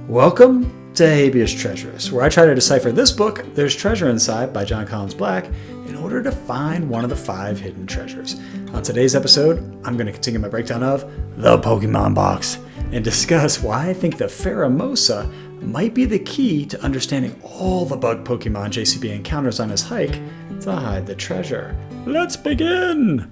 Welcome to Habeas Treasures, where I try to decipher this book, There's Treasure Inside by Jon Collins-Black, in order to find one of the 5 hidden treasures. On today's episode, I'm going to continue my breakdown of the Pokemon box and discuss why I think the Pheromosa might be the key to understanding all the bug Pokemon JCB encounters on his hike to hide the treasure. Let's begin!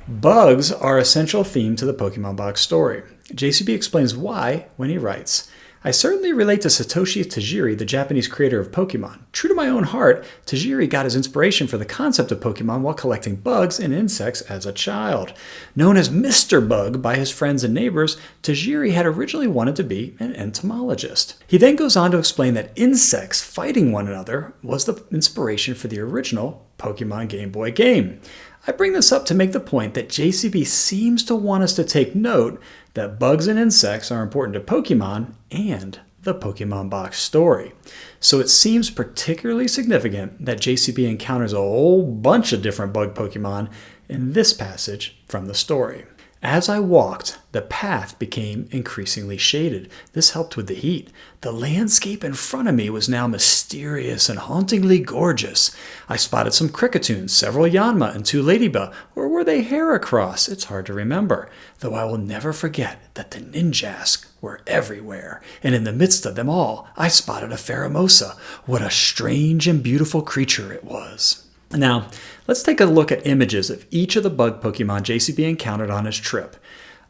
Bugs are a central theme to the Pokemon box story. JCB explains why when he writes, I certainly relate to Satoshi Tajiri, the Japanese creator of Pokemon. True to my own heart, Tajiri got his inspiration for the concept of Pokemon while collecting bugs and insects as a child. Known as Mr. Bug by his friends and neighbors, Tajiri had originally wanted to be an entomologist. He then goes on to explain that insects fighting one another was the inspiration for the original Pokemon Game Boy game. I bring this up to make the point that JCB seems to want us to take note that bugs and insects are important to Pokemon and the Pokemon box story. So it seems particularly significant that JCB encounters a whole bunch of different bug Pokemon in this passage from the story. As I walked, the path became increasingly shaded. This helped with the heat. The landscape in front of me was now mysterious and hauntingly gorgeous. I spotted some Cricketoons, several Yanma, and 2 Ladybug, or were they Heracross? It's hard to remember, though I will never forget that the Ninjask were everywhere, and in the midst of them all, I spotted a Pheromosa. What a strange and beautiful creature it was. Now, let's take a look at images of each of the bug Pokemon JCB encountered on his trip.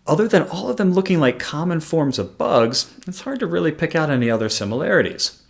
Other than all of them looking like common forms of bugs, it's hard to really pick out any other similarities.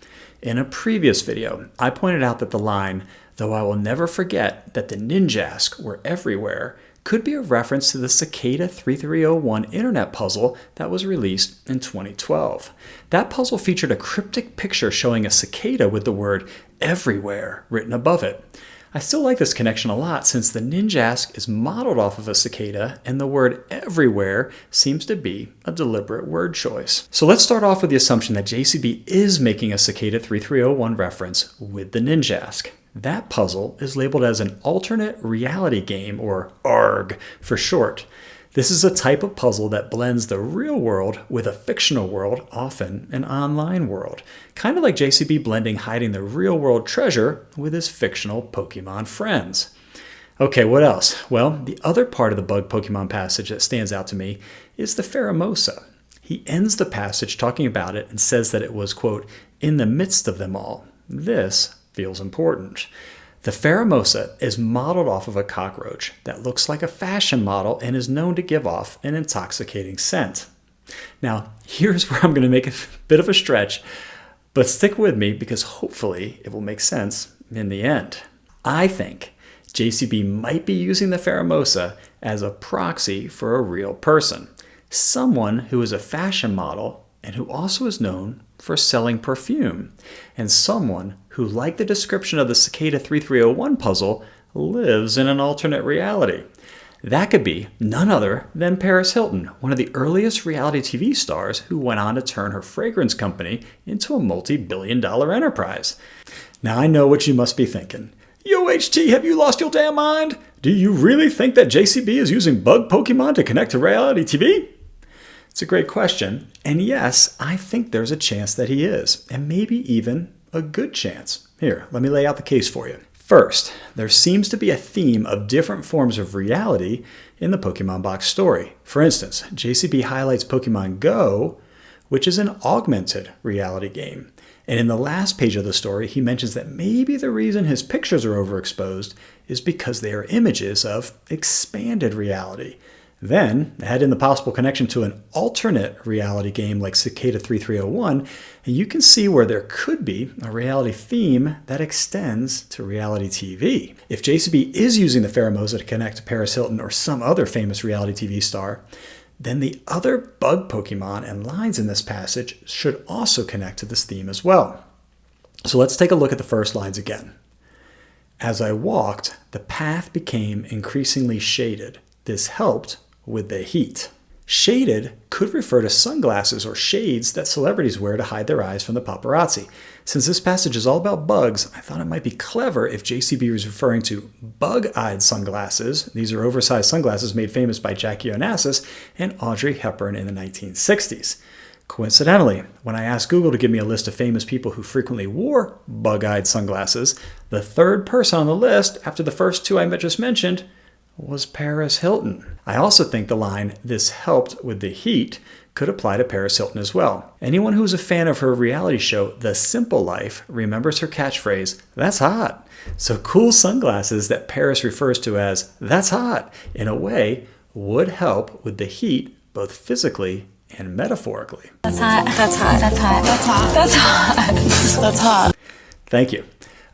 In a previous video, I pointed out that the line, though I will never forget that the Ninjask were everywhere, could be a reference to the Cicada 3301 internet puzzle that was released in 2012. That puzzle featured a cryptic picture showing a cicada with the word everywhere written above it. I still like this connection a lot since the Ninjask is modeled off of a cicada and the word everywhere seems to be a deliberate word choice. So let's start off with the assumption that JCB is making a Cicada 3301 reference with the Ninjask. That puzzle is labeled as an alternate reality game, or ARG for short. This is a type of puzzle that blends the real world with a fictional world, often an online world. Kind of like JCB blending hiding the real world treasure with his fictional Pokemon friends. Okay, what else? Well, the other part of the bug Pokemon passage that stands out to me is the Pheromosa. He ends the passage talking about it and says that it was, quote, in the midst of them all. This feels important. The Pheromosa is modeled off of a cockroach that looks like a fashion model and is known to give off an intoxicating scent. Now, here's where I'm going to make a bit of a stretch, but stick with me because hopefully it will make sense in the end. I think JCB might be using the Pheromosa as a proxy for a real person, someone who is a fashion model and who also is known for selling perfume, and someone who, like the description of the Cicada 3301 puzzle, lives in an alternate reality. That could be none other than Paris Hilton, one of the earliest reality TV stars who went on to turn her fragrance company into a multi-billion-dollar enterprise. Now I know what you must be thinking. Yo, HT, have you lost your damn mind? Do you really think that JCB is using bug Pokemon to connect to reality TV? It's a great question, and yes, I think there's a chance that he is, and maybe even a good chance. Here, let me lay out the case for you. First, there seems to be a theme of different forms of reality in the Pokemon box story. For instance, JCB highlights Pokemon Go, which is an augmented reality game. And in the last page of the story, he mentions that maybe the reason his pictures are overexposed is because they are images of expanded reality. Then, add in the possible connection to an alternate reality game like Cicada 3301, and you can see where there could be a reality theme that extends to reality TV. If JCB is using the Pheromosa to connect to Paris Hilton or some other famous reality TV star, then the other bug Pokemon and lines in this passage should also connect to this theme as well. So let's take a look at the first lines again. As I walked, the path became increasingly shaded. This helped with the heat. Shaded could refer to sunglasses or shades that celebrities wear to hide their eyes from the paparazzi. Since this passage is all about bugs, I thought it might be clever if JCB was referring to bug-eyed sunglasses. These are oversized sunglasses made famous by Jackie Onassis and Audrey Hepburn in the 1960s. Coincidentally, when I asked Google to give me a list of famous people who frequently wore bug-eyed sunglasses, the third person on the list, after the first two I just mentioned, was Paris Hilton. I also think the line, "This helped with the heat," could apply to Paris Hilton as well. Anyone who's a fan of her reality show, The Simple Life, remembers her catchphrase, "That's hot." So cool sunglasses that Paris refers to as "that's hot," in a way, would help with the heat, both physically and metaphorically. That's hot. That's hot. That's hot. That's hot. That's hot. That's hot. Thank you.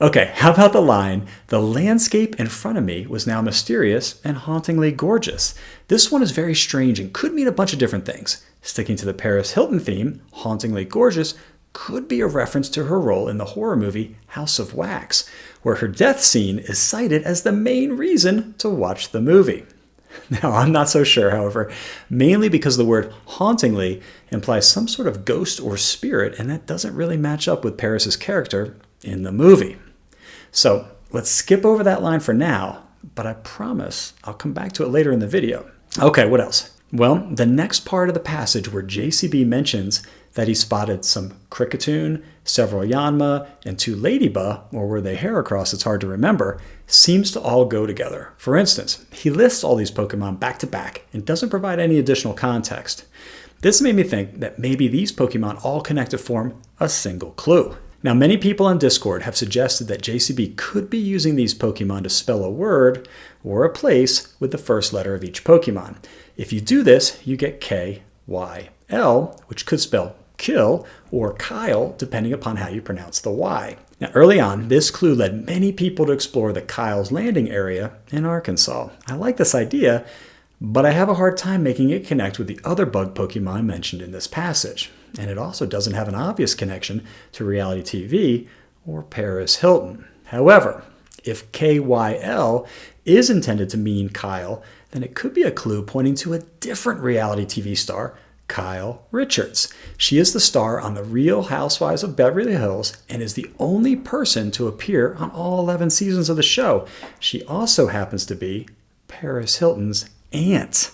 Okay, how about the line, "The landscape in front of me was now mysterious and hauntingly gorgeous." This one is very strange and could mean a bunch of different things. Sticking to the Paris Hilton theme, hauntingly gorgeous could be a reference to her role in the horror movie House of Wax, where her death scene is cited as the main reason to watch the movie. Now, I'm not so sure, however, mainly because the word hauntingly implies some sort of ghost or spirit, and that doesn't really match up with Paris's character in the movie. So let's skip over that line for now, but I promise I'll come back to it later in the video. Okay, what else? Well, the next part of the passage where JCB mentions that he spotted some Kricketune, several Yanma, and 2 Ladybug, or were they hair across, it's hard to remember, seems to all go together. For instance, he lists all these Pokemon back to back and doesn't provide any additional context. This made me think that maybe these Pokemon all connect to form a single clue. Now, many people on Discord have suggested that JCB could be using these Pokemon to spell a word or a place with the first letter of each Pokemon. If you do this, you get K-Y-L, which could spell kill or Kyle, depending upon how you pronounce the Y. Now, early on, this clue led many people to explore the Kyle's Landing area in Arkansas. I like this idea, but I have a hard time making it connect with the other bug Pokemon mentioned in this passage. And it also doesn't have an obvious connection to reality TV or Paris Hilton. However, if KYL is intended to mean Kyle, then it could be a clue pointing to a different reality TV star, Kyle Richards. She is the star on The Real Housewives of Beverly Hills and is the only person to appear on all 11 seasons of the show. She also happens to be Paris Hilton's aunt.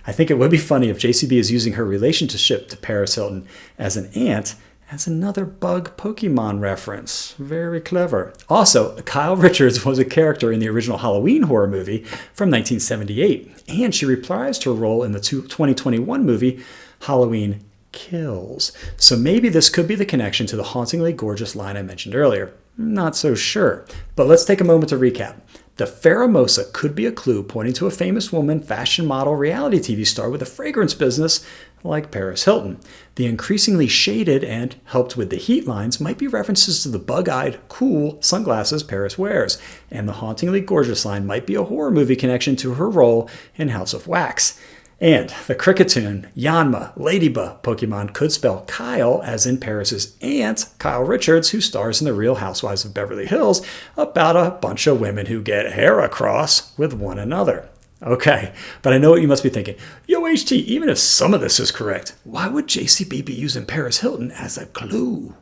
I think it would be funny if JCB is using her relationship to Paris Hilton as an aunt as another bug Pokemon reference. Very clever. Also, Kyle Richards was a character in the original Halloween horror movie from 1978, and she reprised her role in the 2021 movie Halloween Kills. So maybe this could be the connection to the hauntingly gorgeous line I mentioned earlier. Not so sure. But let's take a moment to recap. The Pheromosa could be a clue pointing to a famous woman, fashion model, reality TV star with a fragrance business like Paris Hilton. The increasingly shaded and helped with the heat lines might be references to the bug-eyed, cool sunglasses Paris wears. And the hauntingly gorgeous line might be a horror movie connection to her role in House of Wax. And the Kricketune, Yanma, Ladybug Pokemon could spell Kyle, as in Paris's aunt, Kyle Richards, who stars in The Real Housewives of Beverly Hills, about a bunch of women who get hair across with one another. Okay, but I know what you must be thinking. Yo, HT, even if some of this is correct, why would JCB be using Paris Hilton as a clue?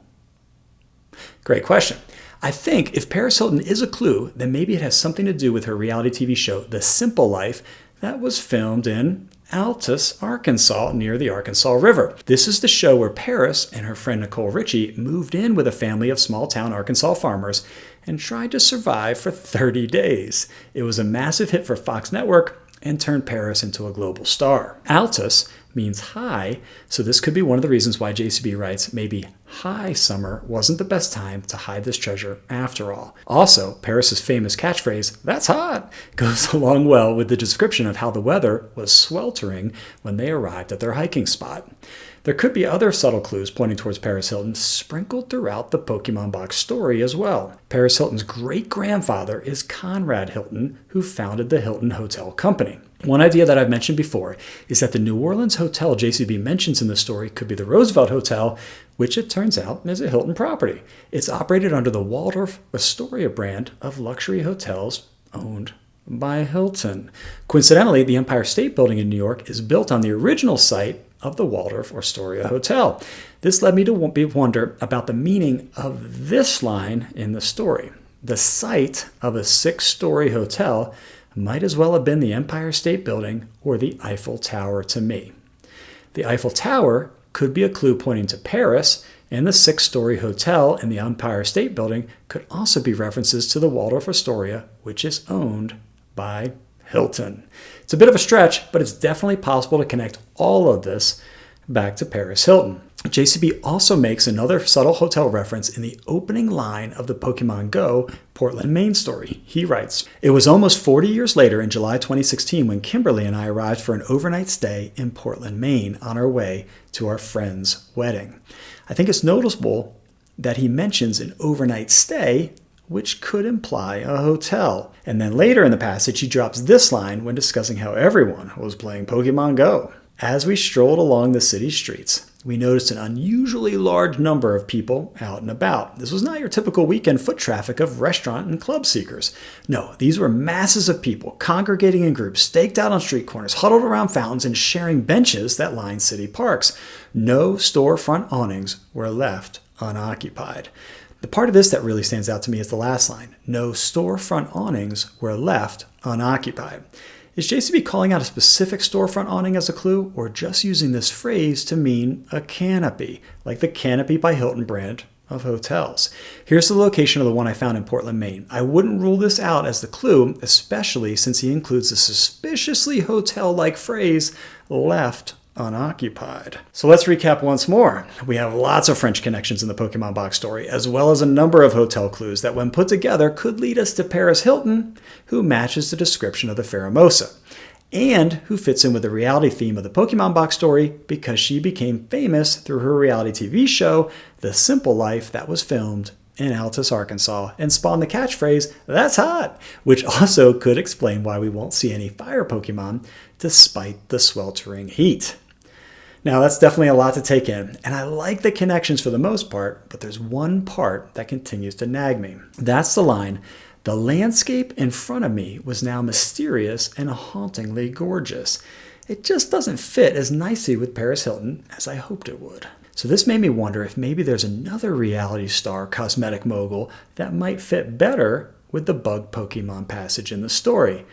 Great question. I think if Paris Hilton is a clue, then maybe it has something to do with her reality TV show, The Simple Life, that was filmed in Altus, Arkansas, near the Arkansas River. This is the show where Paris and her friend Nicole Richie moved in with a family of small-town Arkansas farmers and tried to survive for 30 days. It was a massive hit for Fox Network and turned Paris into a global star. Altus means high, so this could be one of the reasons why JCB writes maybe high summer wasn't the best time to hide this treasure after all. Also, Paris's famous catchphrase, "That's hot," goes along well with the description of how the weather was sweltering when they arrived at their hiking spot. There could be other subtle clues pointing towards Paris Hilton sprinkled throughout the Pokemon box story as well. Paris Hilton's great-grandfather is Conrad Hilton, who founded the Hilton Hotel Company. One idea that I've mentioned before is that the New Orleans hotel JCB mentions in the story could be the Roosevelt Hotel, which it turns out is a Hilton property. It's operated under the Waldorf Astoria brand of luxury hotels owned by Hilton. Coincidentally, the Empire State Building in New York is built on the original site of the Waldorf Astoria Hotel. This led me to wonder about the meaning of this line in the story. The site of a 6-story hotel might as well have been the Empire State Building or the Eiffel Tower to me. The Eiffel Tower could be a clue pointing to Paris, and the 6-story hotel in the Empire State Building could also be references to the Waldorf Astoria, which is owned by Hilton. It's a bit of a stretch, but it's definitely possible to connect all of this back to Paris Hilton. JCB also makes another subtle hotel reference in the opening line of the Pokemon Go Portland, Maine story. He writes, "It was almost 40 years later in July 2016 when Kimberly and I arrived for an overnight stay in Portland, Maine on our way to our friend's wedding." I think it's noticeable that he mentions an overnight stay, which could imply a hotel. And then later in the passage, he drops this line when discussing how everyone was playing Pokemon Go. "As we strolled along the city streets, we noticed an unusually large number of people out and about. This was not your typical weekend foot traffic of restaurant and club seekers. No, these were masses of people congregating in groups, staked out on street corners, huddled around fountains, and sharing benches that line city parks. No storefront awnings were left unoccupied." The part of this that really stands out to me is the last line. No storefront awnings were left unoccupied. Is JCB calling out a specific storefront awning as a clue, or just using this phrase to mean a canopy, like the Canopy by Hilton brand of hotels? Here's the location of the one I found in Portland, Maine. I wouldn't rule this out as the clue, especially since he includes the suspiciously hotel-like phrase, left unoccupied. So let's recap once more. We have lots of French connections in the Pokemon box story, as well as a number of hotel clues that when put together could lead us to Paris Hilton, who matches the description of the Pheromosa, and who fits in with the reality theme of the Pokemon box story because she became famous through her reality TV show, The Simple Life, that was filmed in Altus, Arkansas, and spawned the catchphrase, "That's hot," which also could explain why we won't see any fire Pokemon despite the sweltering heat. Now, that's definitely a lot to take in, and I like the connections for the most part, but there's one part that continues to nag me. That's the line, "The landscape in front of me was now mysterious and hauntingly gorgeous." It just doesn't fit as nicely with Paris Hilton as I hoped it would. So this made me wonder if maybe there's another reality star cosmetic mogul that might fit better with the bug Pokemon passage in the story.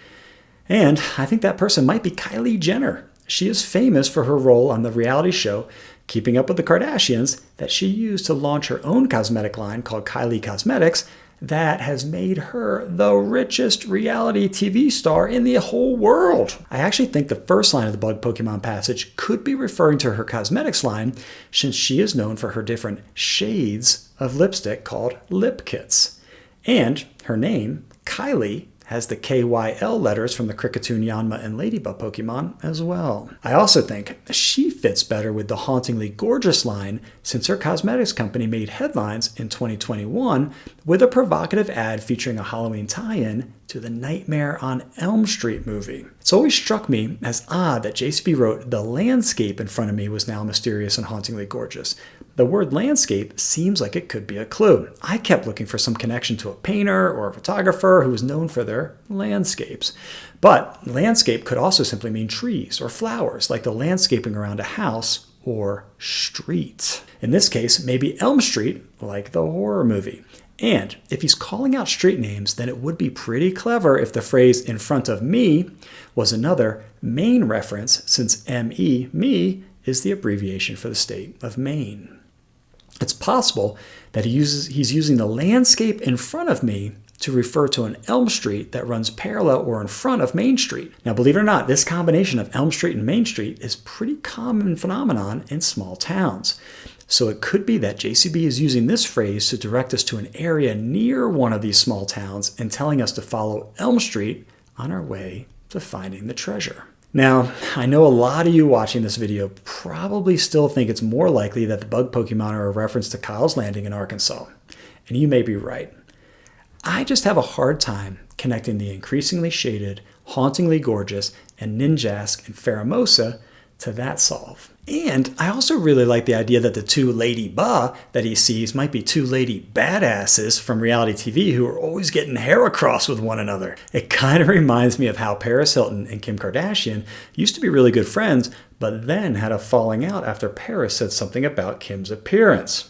And I think that person might be Kylie Jenner. She is famous for her role on the reality show Keeping Up with the Kardashians that she used to launch her own cosmetic line called Kylie Cosmetics that has made her the richest reality TV star in the whole world. I actually think the first line of the Bug Pokemon passage could be referring to her cosmetics line, since she is known for her different shades of lipstick called lip kits. And her name, Kylie, has the KYL letters from the Kricketune, Yanma, and Ladybug Pokemon as well. I also think she fits better with the hauntingly gorgeous line since her cosmetics company made headlines in 2021 with a provocative ad featuring a Halloween tie-in to the Nightmare on Elm Street movie. It's always struck me as odd that JCB wrote, "The landscape in front of me was now mysterious and hauntingly gorgeous." The word landscape seems like it could be a clue. I kept looking for some connection to a painter or a photographer who was known for their landscapes. But landscape could also simply mean trees or flowers, like the landscaping around a house or street. In this case, maybe Elm Street, like the horror movie. And if he's calling out street names, then it would be pretty clever if the phrase "in front of me" was another Maine reference, since ME, me, is the abbreviation for the state of Maine. It's possible that he's using the landscape in front of me to refer to an Elm Street that runs parallel or in front of Main Street. Now, believe it or not, this combination of Elm Street and Main Street is a pretty common phenomenon in small towns. So it could be that JCB is using this phrase to direct us to an area near one of these small towns and telling us to follow Elm Street on our way to finding the treasure. Now, I know a lot of you watching this video probably still think it's more likely that the bug Pokemon are a reference to Kyle's Landing in Arkansas, and you may be right. I just have a hard time connecting the increasingly shaded, hauntingly gorgeous, and ninja-esque and Pheromosa to that solve. And I also really like the idea that the two Lady Ba that he sees might be two lady badasses from reality TV who are always getting hair across with one another. It kind of reminds me of how Paris Hilton and Kim Kardashian used to be really good friends, but then had a falling out after Paris said something about Kim's appearance.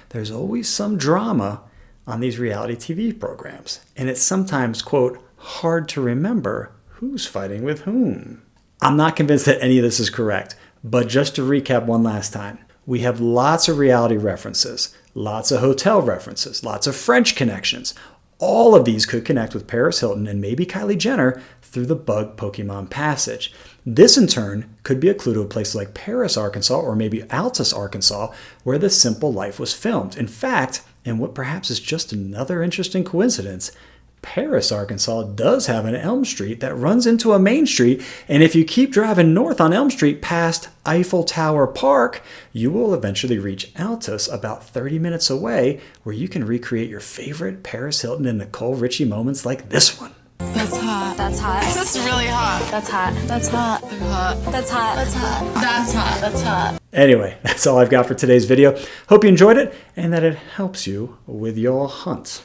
There's always some drama on these reality TV programs, and it's sometimes, quote, hard to remember who's fighting with whom. I'm not convinced that any of this is correct, But just to recap one last time, we have lots of reality references, lots of hotel references, lots of French connections. All of these could connect with Paris Hilton and maybe Kylie Jenner through the bug Pokemon passage. This in turn could be a clue to a place like Paris, Arkansas, or maybe Altus, Arkansas, where The Simple Life was filmed. In fact, and what perhaps is just another interesting coincidence, Paris, Arkansas does have an Elm Street that runs into a main street, and if you keep driving north on Elm Street past Eiffel Tower Park, you will eventually reach Altus about 30 minutes away, where you can recreate your favorite Paris Hilton and Nicole Richie moments like this one. That's hot. That's hot. That's really hot. That's hot. That's hot. They're hot. That's hot. That's hot. That's hot. That's hot. Anyway, that's all I've got for today's video. Hope you enjoyed it and that it helps you with your hunt.